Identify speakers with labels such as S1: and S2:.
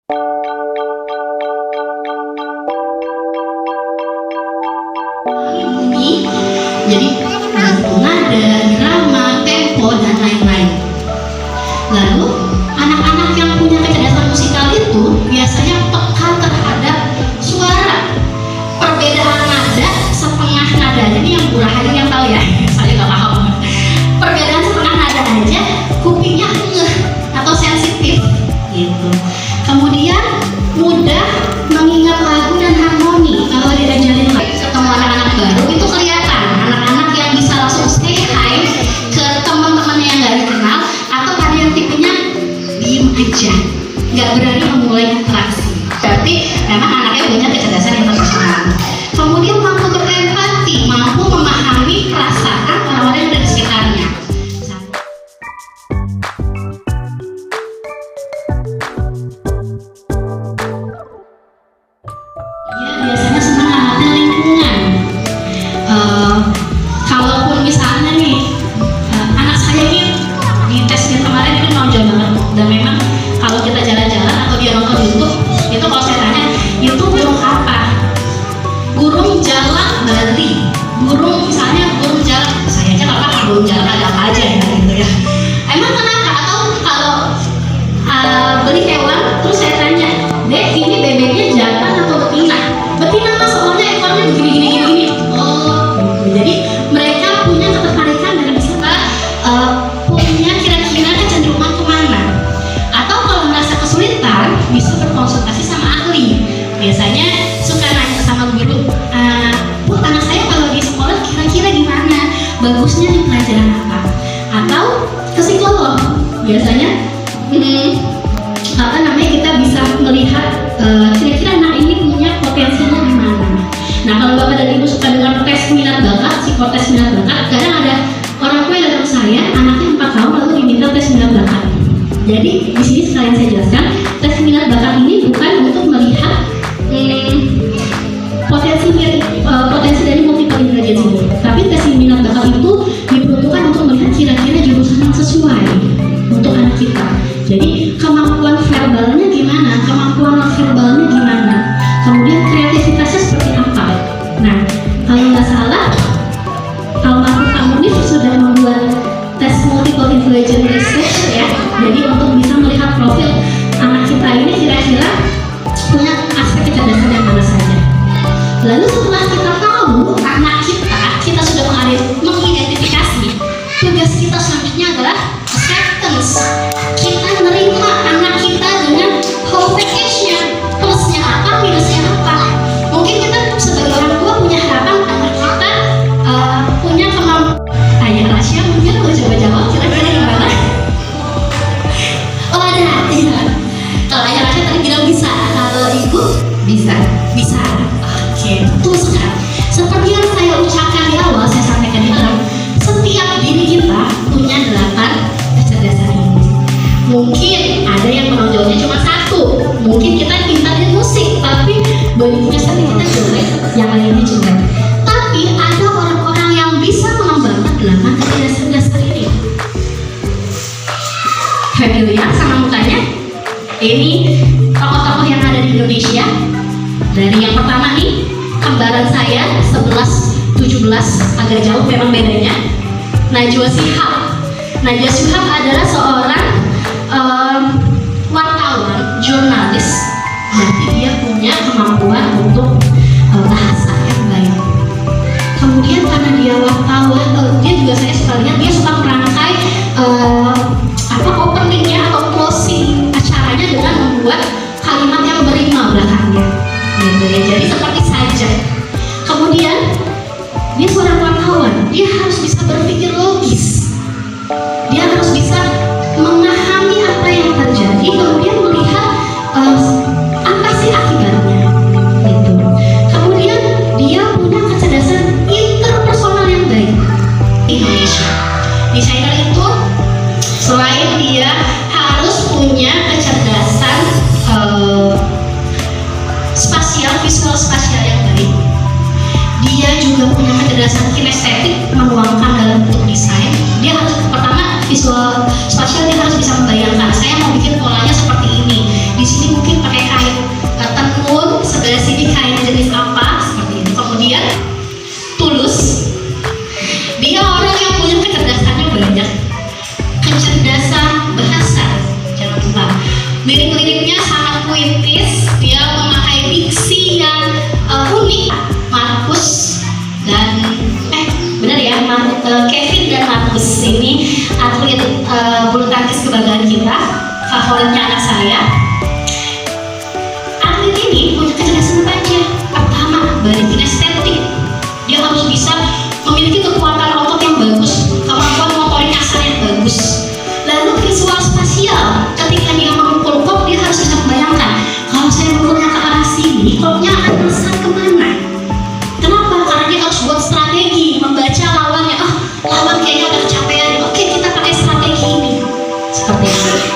S1: Bunyi, jadi nada, irama, tempo, dan lain-lain. Lalu anak-anak yang punya kecerdasan musikal itu biasanya peka terhadap suara, perbedaan nada, setengah nada. Jadi yang Bu Rahani yang tahu ya, saya nggak paham. Perbedaan setengah nada aja kupingnya ngeh atau sensitif gitu. Kemudian mudah mengingat lagu dan harmoni. Kalau diajarin ketemu anak-anak baru itu kelihatan anak-anak yang bisa langsung say hi ke teman-temannya yang nggak dikenal, atau ada yang tipenya diem aja, nggak berani memulai interaksi. Berarti memang anaknya punya kecerdasan interpersonal. Kemudian mampu berempati, mampu memahami perasaan orang-orang yang ada di sekitarnya. Dia biasanya senang amati lingkungan. Kalaupun misalnya nih anak saya ini di tesnya kemarin itu nonjol banget, dan memang kalau kita jalan-jalan atau dia nonton YouTube itu, kalau saya tanya itu burung apa, burung jalak bali, burung misalnya burung jalak, saya aja nggak paham burung jalak ada apa aja ya gitu ya. Emang kenapa? Atau kalau beli hewan terus saya tanya, Dek ini bebeknya jantan atau betina? Betina mas, soalnya ekornya begini. Oh gitu. Jadi mereka punya ketertarikan dan bisa punya kira-kira kecenderungan kemana. Atau kalau merasa kesulitan bisa berkonsultasi sama ahli. Biasanya suka nanya sama guru, Bu anak saya kalau di sekolah kira-kira gimana, bagusnya di pelajaran apa? Atau ke psikolog. Biasanya kita bisa melihat kira-kira anak ini punya potensinya di mana. Nah, kalau Bapak dan Ibu suka dengan tes minat bakat, psikotes minat bakat, kadang ada orang tua yang datang ke saya, anaknya 4 tahun lalu diminta tes minat bakat. Jadi di sini sekalian saya jelaskan, tes minat bakat ini bukan untuk melihat potensi dari multiple intelligence ini, tapi tes minat bakat itu diperuntukkan untuk melihat kira-kira jurusan yang sesuai untuk anak kita. Jadi kemampuan verbalnya gimana, kemampuan non-verbalnya gimana, kemudian kreativitasnya seperti apa. Nah, kalau nggak salah, almarhum Pak Munif sudah membuat tes multiple intelligence research ya. Jadi untuk bisa melihat profil anak kita ini kira-kira punya aspek kecerdasan yang mana saja. Lalu setelah kita tahu anak kita sudah mengidentifikasi, tugas kita selanjutnya adalah acceptance. Kita menerima anak kita dengan whole package-nya, plusnya apa, minusnya apa. Mungkin kita sebagai orang tua punya harapan anak kita punya kemampuan. Tanya Rasya, mungkin lo coba jawab kira-kira gimana? Oh ada, ya. Kalau Ayah Rasya tadi bilang bisa, kalau Ibu bisa. Oke, betul sekali. Seperti yang saya ucapkan di awal, saya sampaikan di dalam, setiap diri kita punya 8 kecerdasan ini. Mungkin ada yang menonjolnya cuma 1. Mungkin kita pintar di musik, tapi body kita jelek, yang lainnya juga. Tapi ada orang-orang yang bisa mengembangkan 8 kecerdasan ini. Familiar sama mukanya? Ini tokoh-tokoh yang ada di Indonesia. Dari yang pertama nih, kembaran saya 11-17, agak jauh memang bedanya. Najwa Shihab. Najwa Shihab adalah seorang wartawan, jurnalis. Berarti dia punya kemampuan untuk bahasa yang baik. Kemudian karena dia wartawan, dia juga saya suka lihat dia suka merangkai openingnya atau closing acaranya dengan membuat kalimat yang berima belakangnya. Gitu ya. Jadi seperti saja. Kemudian dia seorang wartawan, dia harus bisa berpikir logis. Dia harus bisa memahami apa yang terjadi, kemudian melihat apa sih akibatnya. Lirik-liriknya sangat puitis, dia memakai diksi yang unik. Markus dan benar ya, Kevin dan Markus ini atlet bulu tangkis kebanggaan kita, favoritnya anak saya. Atlet ini punya kecerdasan baca. Pertama, dari kinestetik, dia harus bisa memiliki kekuatan otot yang bagus, kemampuan motorik kasar yang bagus. Lalu visual spasial, ketika dia memukul kop, dia harus bisa membayangkan, kalau saya mukulnya ke arah sini, kopnya akan melesat kemana. Kenapa? Karena dia harus buat strategi, membaca lawannya. Lawan kayaknya udah kecapean, oke kita pakai strategi ini. Seperti itu.